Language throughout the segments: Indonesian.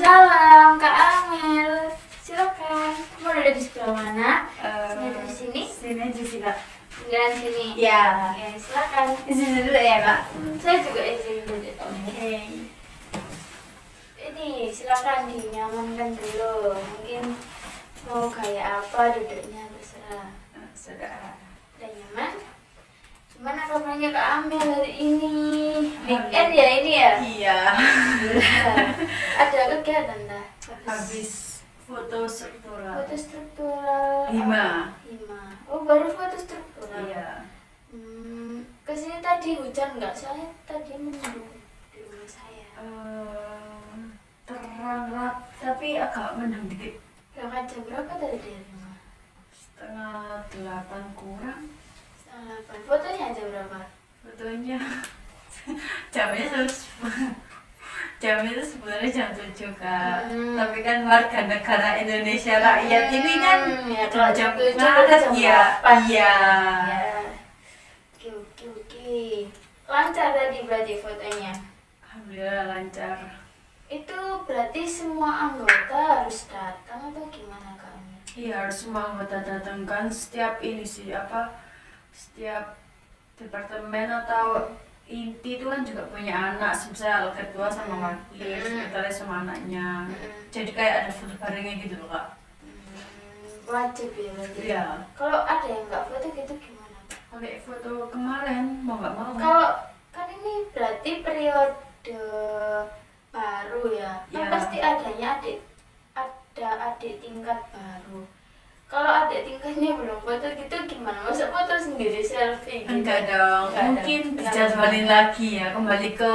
Waalaikumsalam, Kak Amel. Silakan. Kamu ada di sebelah mana? Sini di sini. Sini aja sih kak. Dan sini. Ya. Oke, silakan. Izin dulu ya kak. Saya juga izin dulu. Oke. Ini silakan dinyamankan dulu. Mungkin mau kayak apa duduknya terserah. Sudah. Udah nyaman? Gimana kabarnya Kak Amel hari ini? Weekend ya ini ya? Iya. Ada kegiatan dah? Habis foto struktural. Foto struktural. 5. Oh baru foto struktural. Iya. Kesini tadi hujan nggak? Soalnya tadi mendung di rumah saya. Terang tapi agak mendung dikit. Berangkat jam berapa tadi dari rumah? 7:30 kurang. 7:30. Fotonya jam berapa? Fotonya jamnya sebenarnya jam 7 kak. Tapi kan warga negara Indonesia rakyat ini kan ya, kalau jam jam 7 ngaret jam ya. 8. Iya. Ya. Oke. Lancar tadi berarti fotonya. Alhamdulillah lancar. Itu berarti semua anggota harus datang atau gimana Kak Amel? Iya harus semua anggota datang kan setiap ini sih setiap departemen atau inti itu kan juga punya anak, misal ketua sama wakil, sekretaris sama anaknya. Jadi kayak ada foto barengnya gitu loh kak. Wajib ya berarti. Iya. Kalau ada yang nggak foto gitu gimana? Pakai foto kemarin mau nggak mau. Kalau kan ini berarti periode baru ya. Kan Ya. pasti adanya ada adik tingkat baru. Kalau adik tingkatnya belum foto gitu gimana? Masa foto sendiri selfie gitu? Enggak dong, Enggak ada. mungkin Kenapa? dijadwalin lagi ya kembali ke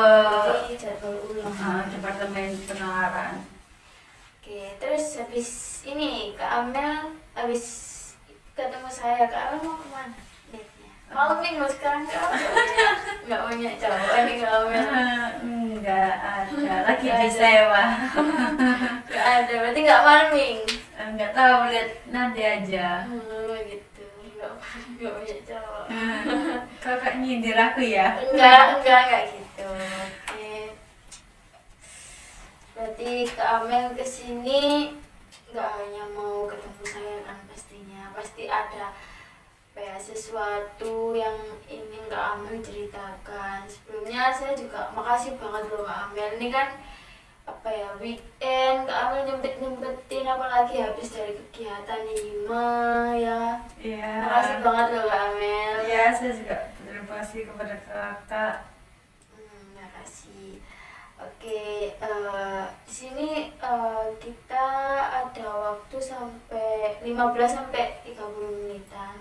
Oke, jadwal ulang. departemen penalaran. Oke, terus habis ini Kak Amel habis ketemu saya, Kak Amel mau kemana? Date-nya? Mau minggu sekarang nggak punya cowok nih Kak Amel. Enggak ada, lagi Nggak ada. disewa. Nggak ada, berarti nggak malming. Enggak tahu, lihat nanti aja. Gitu, nggak punya cowok. Kakak nyindir aku ya? Enggak gitu. Oke. Berarti Kak Amel kesini nggak hanya mau ketemu saya kan pastinya, pasti ada ya sesuatu yang ingin Kak Amel ceritakan. Sebelumnya saya juga makasih banget loh Kak Amel, ini kan apa ya weekend Kak Amel nyempetin apalagi habis dari kegiatan 5 ya. Iya. Makasih banget loh Kak Amel. Iya, saya juga berterima kasih kepada kakak. Makasih. Oke, di sini kita ada waktu sampai 15 sampai 30 menitan.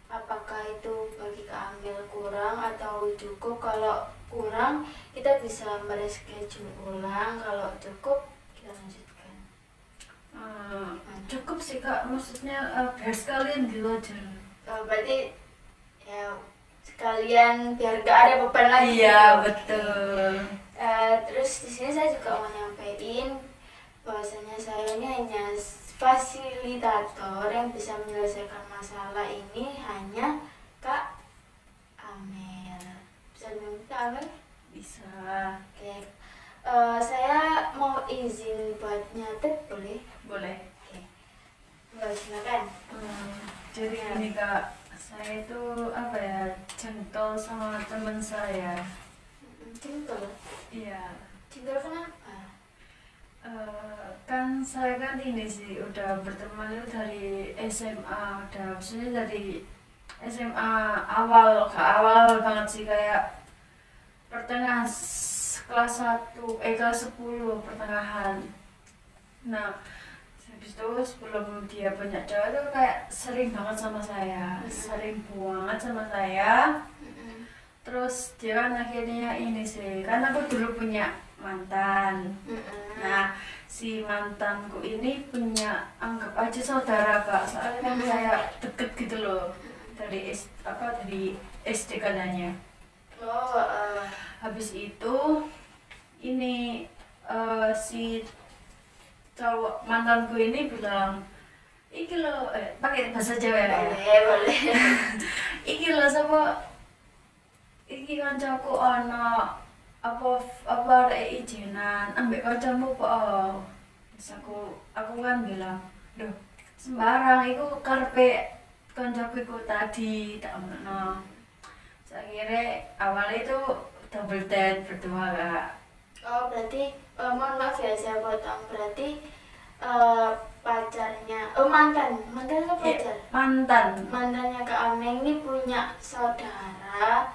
Apakah itu bagi Kak Amel kurang atau cukup? Kalau kurang kita bisa mereschedule ulang, kalau cukup kita lanjutkan. Cukup sih kak, maksudnya biar sekalian gitu aja. Berarti ya sekalian biar gak ada beban lagi. Iya gitu. betul. Terus di sini saya juga mau nyampein bahwasanya saya ini hanya fasilitator yang bisa menyelesaikan masalah ini hanya Kak Amel. Bisa dibantu Kak Amel? Bisa. Oke. Saya mau izin buat nyatet boleh? Boleh. Oke. Enggak silakan. Jadi ini kak, saya itu apa ya, jengkel sama teman saya. Jengkel. Iya. Jengkel kenapa? Kan saya kan ini sih udah berteman itu dari SMA, udah maksudnya dari SMA awal banget sih, kayak pertengahan kelas 10 pertengahan. Nah habis itu sebelum dia punya cowok itu kayak sering banget sama saya, sering banget sama saya. Terus dia kan akhirnya ini sih, kan aku dulu punya mantan. Nah si mantanku ini punya, anggap aja saudara kak, soalnya kan saya deket gitu loh dari SD katanya. Habis itu ini si cowok mantanku ini bilang, iki lo pakai bahasa Jawa ya? Boleh. Iki lo sama iki kancaku ana apa arek ijenan ambek kancamu po. Terus aku kan bilang, duh sembarang itu karpe koncoku iku tadi tak ngono. Terus akhirnya awalnya itu double date berdua kak. Oh berarti mohon maaf ya saya potong. Berarti pacarnya, mantan apa pacar? Mantannya Kak Amel ini punya saudara,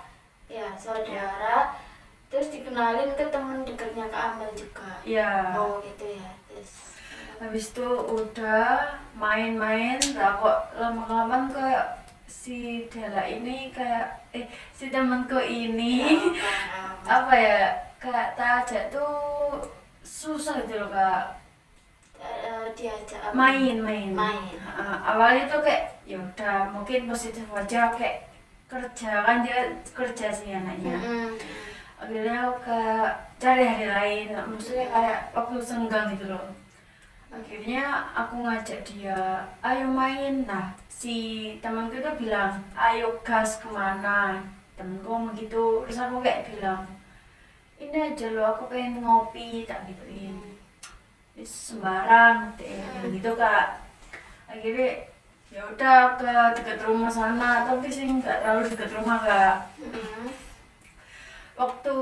ya saudara. Terus dikenalin ke temen dekatnya Kak Amel juga. Iya. Oh gitu ya. Terus Habis itu udah main-main, lah kok lama-lama kayak si Dela ini kayak si temanku ini apa ya kayak tak ajak tuh susah gitu loh kak. diajak main. Awalnya tuh kayak ya udah mungkin positif aja kayak kerja kan dia kerja sih anaknya. Akhirnya aku kayak cari hari lain, maksudnya kayak waktu senggang gitu loh. Akhirnya aku ngajak dia, ayo main. Nah si temanku tuh bilang, ayo gas kemana? Temenku ngomong gitu, terus aku kayak bilang, ini aja loh aku pengen ngopi, tak gituin. Sembarang gitu kak. Akhirnya ya udah ke dekat rumah sana, tapi sih nggak terlalu dekat rumah kak. Waktu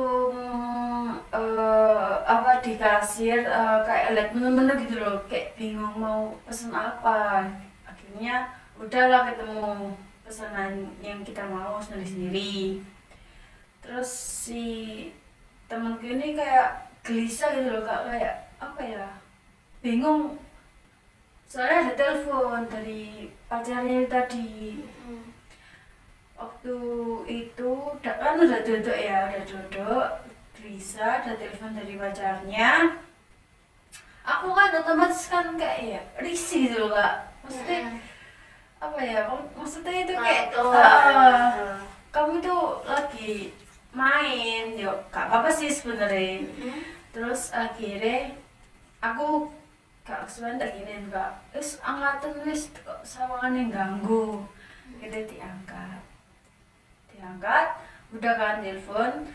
apa di kasir kayak lihat menu-menu gitu loh, kayak bingung mau pesen apa. Akhirnya udahlah ketemu pesanan yang kita mau sendiri-sendiri. Terus si temanku ini kayak gelisah gitu loh kak, kayak apa ya, bingung soalnya ada telepon dari pacarnya tadi. Waktu itu kan udah duduk gelisah, ada telepon dari pacarnya. Aku kan otomatis kan kayak ya risih gitu loh kak, maksudnya apa ya, maksudnya itu kayak kamu tuh lagi main, yuk gak apa-apa sih sebenarnya. Terus akhirnya aku gak kesuwen tak giniin kak, terus angkatan wis kok sawangan yang ganggu. Kita diangkat, udah kan telepon,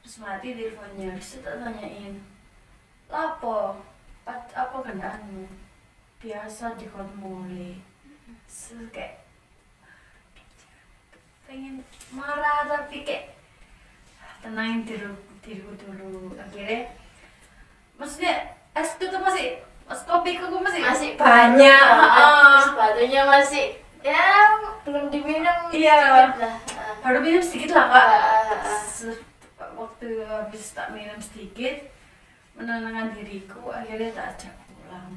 terus mati teleponnya. Terus tak tanyain, lapo apa kendaanmu? Biasa dikon mulai. Kayak pengen marah tapi kayak tenangin diriku dulu. Akhirnya maksudnya es itu tuh masih kopiku masih banyak. Terus batunya masih ya belum diminum. Iya. Sedikit lah. Baru minum sedikit lah kak. Waktu habis tak minum sedikit, menenangkan diriku, akhirnya tak ajak pulang.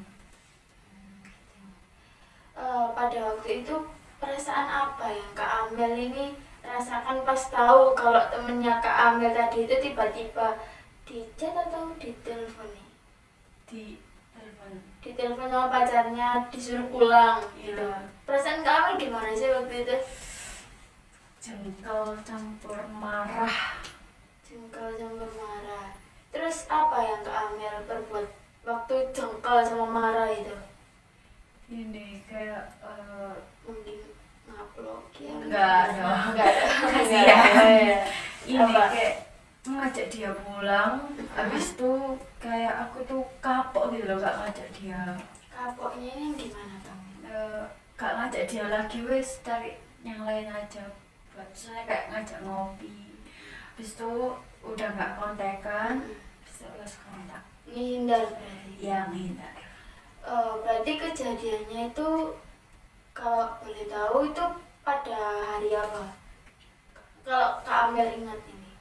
Pada waktu itu perasaan apa yang Kak Amel ini rasakan pas tahu kalau temennya Kak Amel tadi itu tiba-tiba di chat atau di telepon nih? Di telepon sama pacarnya, disuruh pulang gitu. Perasaan Kak Amel gimana sih waktu itu? Jengkel campur marah. Terus apa yang Kak Amel perbuat waktu jengkel sama marah itu? Ini kayak Mending ngablok ya? enggak dong. Kasihan. Ini kayak ngajak dia pulang, habis itu kayak aku tuh kapok gitu loh gak ngajak dia. Kapoknya ini gimana Kang? Gak ngajak dia lagi, wes cari yang lain aja. Buat saya kayak ngajak ngopi, habis itu udah gak kontekan, habis itu les kontak. Ngehindar berarti? Ya ngehindar. Berarti kejadiannya itu kalau boleh tahu itu pada hari apa? Kalau Kak Amel ingat ini,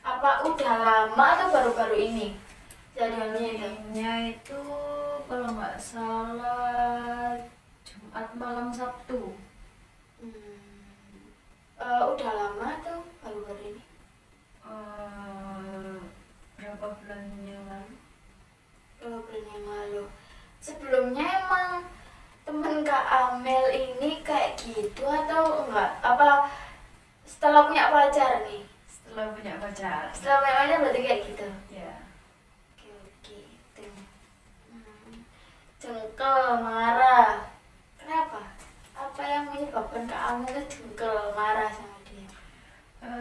apa udah lama atau baru-baru ini kejadiannya itu? Itu kalau nggak salah Jumat malam Sabtu. Udah lama atau baru-baru ini? Berapa bulan yang lalu? Berapa bulan yang lalu. Sebelumnya emang temen Kak Amel ini kayak gitu atau enggak? Apa setelah punya pacar nih? Setelah punya pacar. Setelah punya pacar berarti kayak gitu? Ya. Oke, gitu. Jengkel, marah. Kenapa? Apa yang menyebabkan Kak Amel itu jengkel, marah sama dia?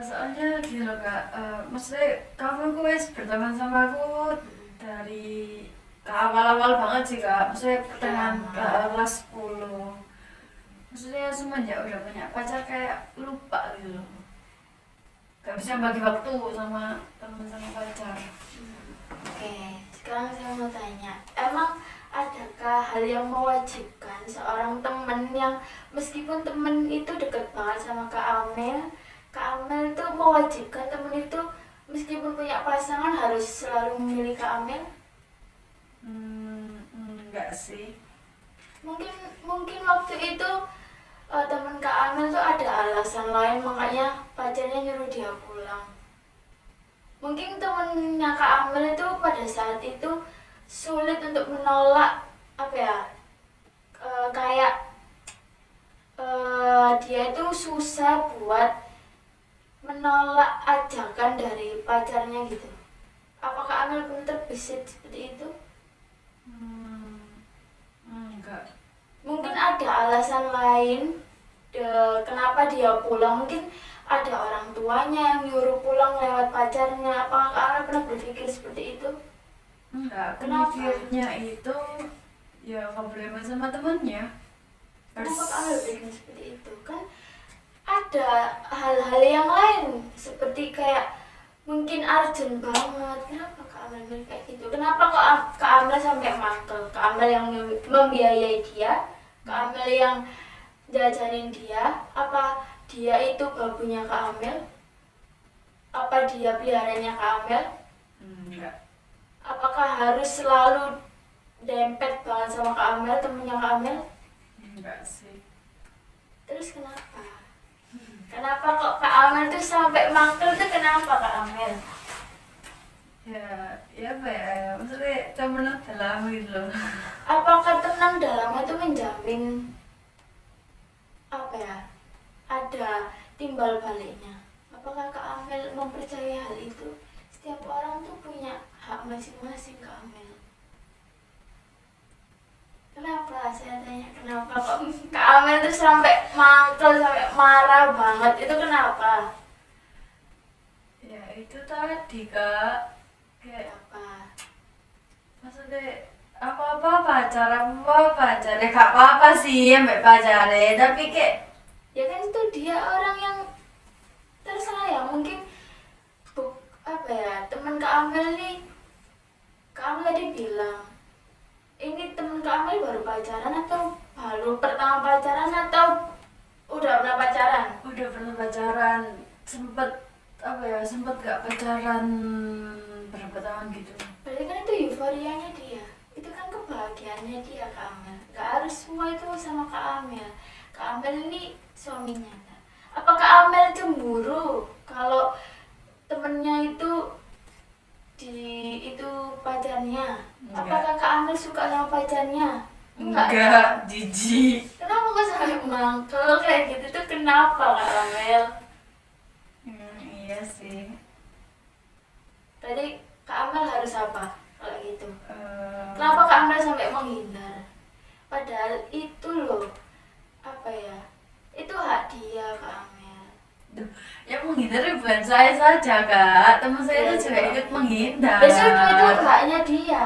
Soalnya gini loh kak, maksudnya kamu wes berteman sama aku dari ke awal-awal banget sih kak, maksudnya pertengahan Lama. kelas 10. Maksudnya semenjak udah punya pacar kayak lupa gitu loh, gak bisa bagi waktu sama temen sama pacar. Oke, sekarang saya mau tanya, emang adakah hal yang mewajibkan seorang teman yang meskipun temen itu deket banget sama Kak Amel itu mewajibkan temen itu meskipun punya pasangan harus selalu memilih Kak Amel? Enggak sih. Mungkin mungkin waktu itu teman Kak Amel tuh ada alasan lain makanya pacarnya nyuruh dia pulang. Mungkin temennya Kak Amel itu pada saat itu sulit untuk menolak apa ya, kayak dia itu susah buat menolak ajakan dari pacarnya gitu. Apakah Amel pun terbesit seperti itu? Enggak. Mungkin ada alasan lain kenapa dia pulang. Mungkin ada orang tuanya yang nyuruh pulang lewat pacarnya. Apakah Amel pernah berpikir seperti itu? Enggak, Kenapa? mikirnya itu ya nggak boleh main sama temennya. Kenapa Amel berpikir seperti itu? Kan ada hal-hal yang lain seperti kayak mungkin urgent banget. Kenapa Kak Amel milih kayak gitu? Kenapa kok Kak Amel sampai mangkel? Kak Amel yang membiayai dia, Kak Amel yang jajanin dia, apa dia itu babunya Kak Amel? Apa dia peliharanya Kak Amel? Enggak. Apakah harus selalu dempet banget sama Kak Amel, temennya Kak Amel? Enggak sih. Terus kenapa? Kenapa kok Kak Amel tuh sampai mangkel tuh kenapa Kak Amel? Ya apa ya, maksudnya temen dalam gitu loh. Apakah tenang dalamnya itu menjamin apa ya, ada timbal baliknya? Apakah Kak Amel mempercayai hal itu? Setiap orang tuh punya hak masing-masing Kak Amel. Kenapa? Saya tanya kenapa kok Kak Amel tuh sampai mangkel, sampai marah banget. Itu kenapa? Ya itu tadi kak, kayak Apa? maksudnya apa-apa pacar ya gak apa-apa sih sampai pacarnya, tapi kayak Ya kan itu dia orang yang tersayang. Mungkin apa ya, teman Kak Amel nih, Kak Amel tadi bilang ini teman Kak Amel baru pacaran atau baru pertama pacaran atau udah pernah pacaran? udah pernah pacaran, sempet gak pacaran berapa tahun gitu. Berarti kan itu euforianya dia, itu kan kebahagiaannya dia Kak Amel. Gak harus semua itu sama Kak Amel. Kak Amel ini suaminya. Apa Kak Amel cemburu kalau temennya itu itu pacarnya? Enggak. Apakah Kak Amel suka sama pacarnya? Enggak, jijik. Kenapa kok sampai mangkel kayak gitu tuh, kenapa Kak Amel? Iya sih. Tadi Kak Amel harus apa kalau gitu? Eh, Kenapa Kak Amel sampai menghindar? Padahal itu loh, apa ya, itu hak dia Kak Amel. Ya menghindar bukan saya saja kak, teman saya itu juga ikut menghindar. Besok itu haknya dia.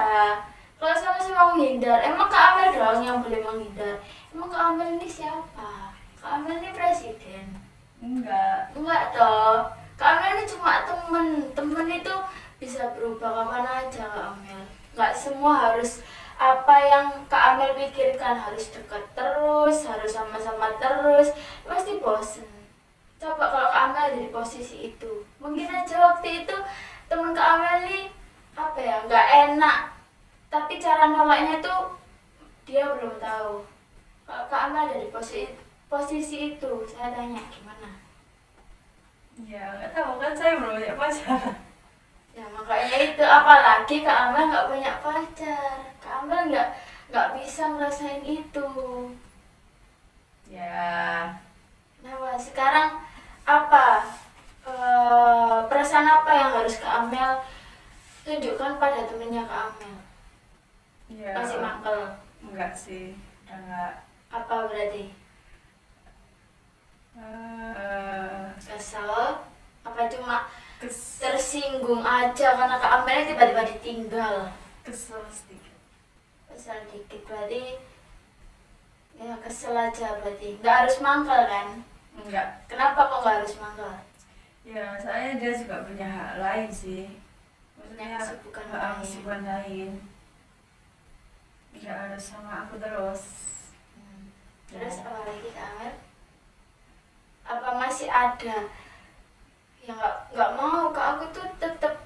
Kalau sama-sama menghindar, emang Kak Amel doang yang boleh menghindar? Emang Kak Amel ini siapa? Kak Amel ini presiden? Enggak. Enggak toh. Kak Amel ini cuma temen. Temen itu bisa berubah kapan aja Kak Amel. Enggak semua harus apa yang Kak Amel pikirkan harus dekat terus, harus sama-sama terus. Pasti bosen. Coba kalau Kak Amel ada di posisi itu, mungkin aja waktu itu temen Kak Amel ini apa ya, nggak enak, tapi cara nolaknya tuh dia belum tahu. Kalau Kak Amel ada di posisi itu, saya tanya gimana? Ya nggak tahu kan, saya belum punya pacar. Ya makanya itu, apalagi Kak Amel nggak punya pacar. Kak Amel nggak bisa ngerasain itu. Ya. Nah, sekarang apa perasaan apa yang harus Kak Amel tunjukkan pada temennya Kak Amel? Ya. Masih mangkel? Enggak sih, udah enggak. Apa berarti? Kesel? Apa cuma tersinggung aja karena Kak Amel tiba-tiba ditinggal? Kesel sedikit. kesel dikit berarti ya kesel aja berarti nggak harus mangkal kan? Enggak. Kenapa kok nggak harus mangkal? Ya, soalnya dia juga punya hak lain sih. Maksudnya Kesibukan hak lain. kesibukan lain. Nggak harus sama aku terus. Terus apa lagi Kak Amel? Apa masih ada yang nggak mau Kak? Aku tuh tetap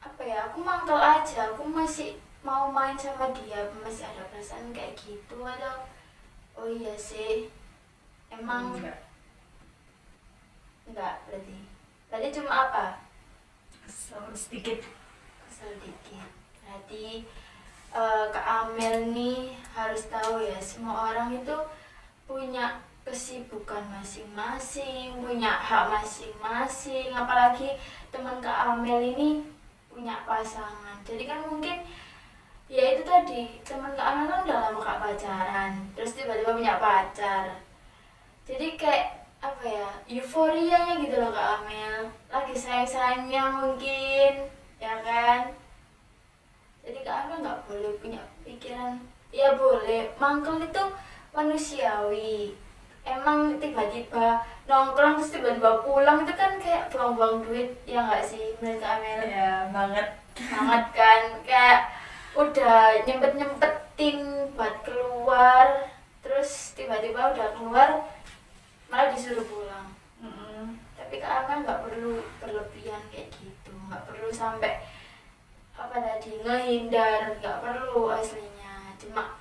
apa ya? Aku mangkal aja. Aku masih mau main sama dia. Masih ada perasaan kayak gitu atau? Oh iya sih. Emang enggak berarti. Berarti cuma apa? Kesel sedikit. Kesel dikit. Berarti Kak Amel nih harus tahu ya, semua orang itu punya kesibukan masing-masing, punya hak masing-masing. Apalagi teman Kak Amel ini punya pasangan. Jadi kan mungkin ya itu tadi, teman Kak Amel kan udah lama Kak pacaran, terus tiba-tiba punya pacar. Jadi kayak apa ya, euforianya gitu loh Kak Amel, lagi sayang-sayangnya mungkin, ya kan? Jadi Kak Amel nggak boleh punya pikiran, ya boleh, mangkel itu manusiawi. Emang tiba-tiba nongkrong terus tiba-tiba pulang itu kan kayak buang-buang duit, ya nggak sih menurut Kak Amel? Ya, banget. Banget kan, kayak udah nyempet-nyempetin buat keluar, terus tiba-tiba udah keluar malah disuruh pulang. Tapi Kak Amel nggak perlu berlebihan kayak gitu, nggak perlu sampai apa tadi ngehindar, nggak perlu aslinya. Cuma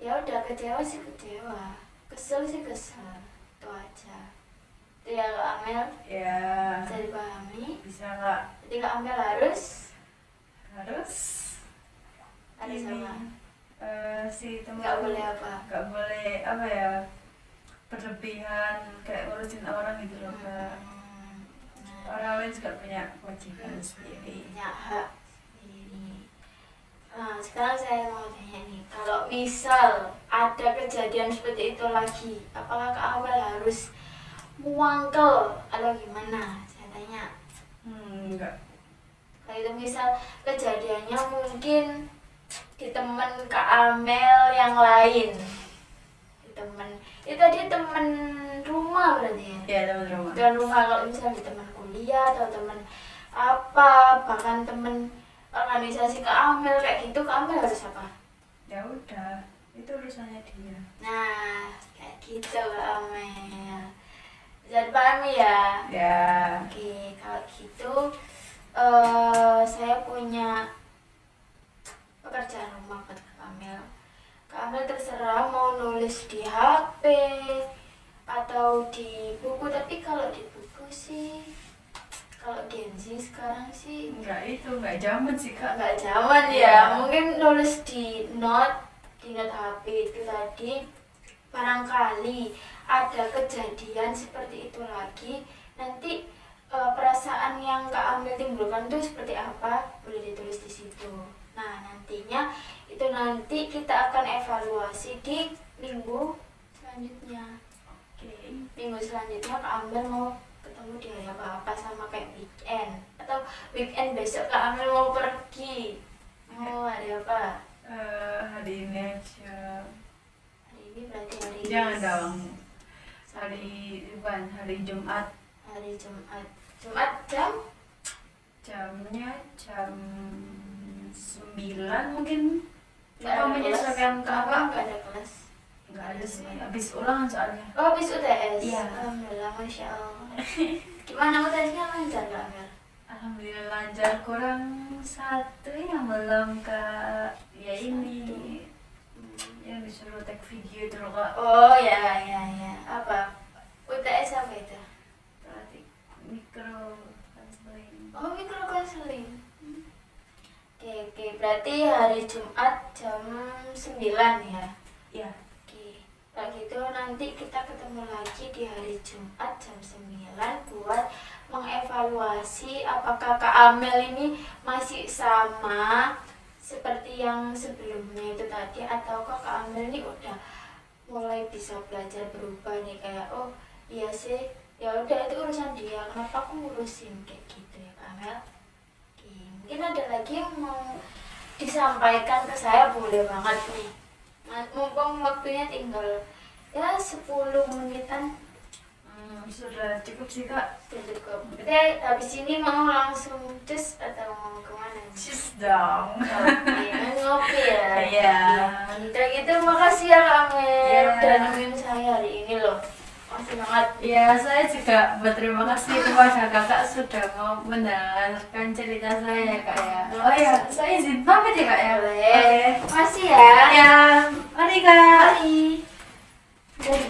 ya udah, kecewa sih kecewa, kesel sih kesel, itu aja. Itu ya Kak Amel, Ya, bisa dipahami. bisa nggak? Jadi Kak Amel harus ada ini, sama, si temen nggak boleh apa. nggak boleh apa ya, berlebihan kayak ngurusin orang gitu loh Kak. Nah, Orang lain juga punya kewajiban sendiri. punya hak sendiri. Nah, sekarang saya mau tanya nih, kalau misal ada kejadian seperti itu lagi, apakah Kak Amel harus muangkel atau gimana? Saya tanya. Enggak. Kalau itu misal kejadiannya mungkin di temen Kak Amel yang lain, di temen itu tadi temen rumah berarti ya? Ya, teman-teman. Teman rumah. Kalau misalnya di teman kuliah atau teman apa, bahkan teman organisasi Kak Amel kayak gitu, Kak Amel harus apa? Ya udah, itu urusannya dia. Nah, kayak gitu Kak Amel. Bisa dipahami ya? Ya. Oke, kalau gitu saya punya pekerjaan rumah buat Kak Amel. Kak Amel terserah mau nulis di HP atau di buku, tapi kalau di buku sih, kalau Gen Z sekarang sih Enggak zaman sih Kak. nggak zaman ya. Iya. Mungkin nulis di note HP itu tadi. Barangkali ada kejadian seperti itu lagi, nanti perasaan yang Kak Amel timbulkan itu seperti apa, boleh ditulis di situ. Nah, nantinya itu nanti kita akan evaluasi di minggu selanjutnya. Oke. Minggu selanjutnya Kak Amel mau ketemu di hari apa sama kayak weekend, atau weekend besok Kak Amel mau pergi. Mau hari apa? Hari ini aja. Hari ini berarti hari Jangan dong. Hari Jumat. Hari Jumat. Jumat Jamnya jam 9 mungkin. nggak ada kelas. Menyesuaikan ke apa? Nggak ada kelas. Enggak ada sih. Habis ulangan soalnya. Oh, habis UTS. Iya. Alhamdulillah, masya Allah. Gimana UTS-nya, lancar Kak Amel? Alhamdulillah lancar, kurang satu yang belum Kak. Ya ini yang disuruh tag video itu loh Kak. Oh ya. Apa? UTS apa itu? Berarti mikro translate. Oh, micro counseling. Oke. Berarti hari Jumat jam 9 ya? Ya. Oke. Kalau gitu nanti kita ketemu lagi di hari Jumat jam 9 buat mengevaluasi apakah Kak Amel ini masih sama seperti yang sebelumnya itu tadi, ataukah Kak Amel ini udah mulai bisa belajar berubah nih, kayak oh iya sih, ya udah itu urusan dia, kenapa aku ngurusin kayak gitu ya Kak Amel. Oke, mungkin ada lagi yang mau disampaikan ke saya boleh banget nih. Mumpung waktunya tinggal ya 10 menitan. Sudah cukup sih kak. Sudah cukup. Berarti habis ini mau langsung cus atau mau kemana? Cheers dong. Oke, ngopi ya. Iya. Udah gitu makasih ya Kak Amel Iya. udah nemenin saya hari ini loh. Makasih banget. Ya, saya juga berterima kasih kepada kakak sudah mau mendengarkan cerita saya ya kak ya. Oh ya, saya izin pamit ya kak ya. Boleh. Oke. Makasih ya. Ya, mari kak. Mari. Dari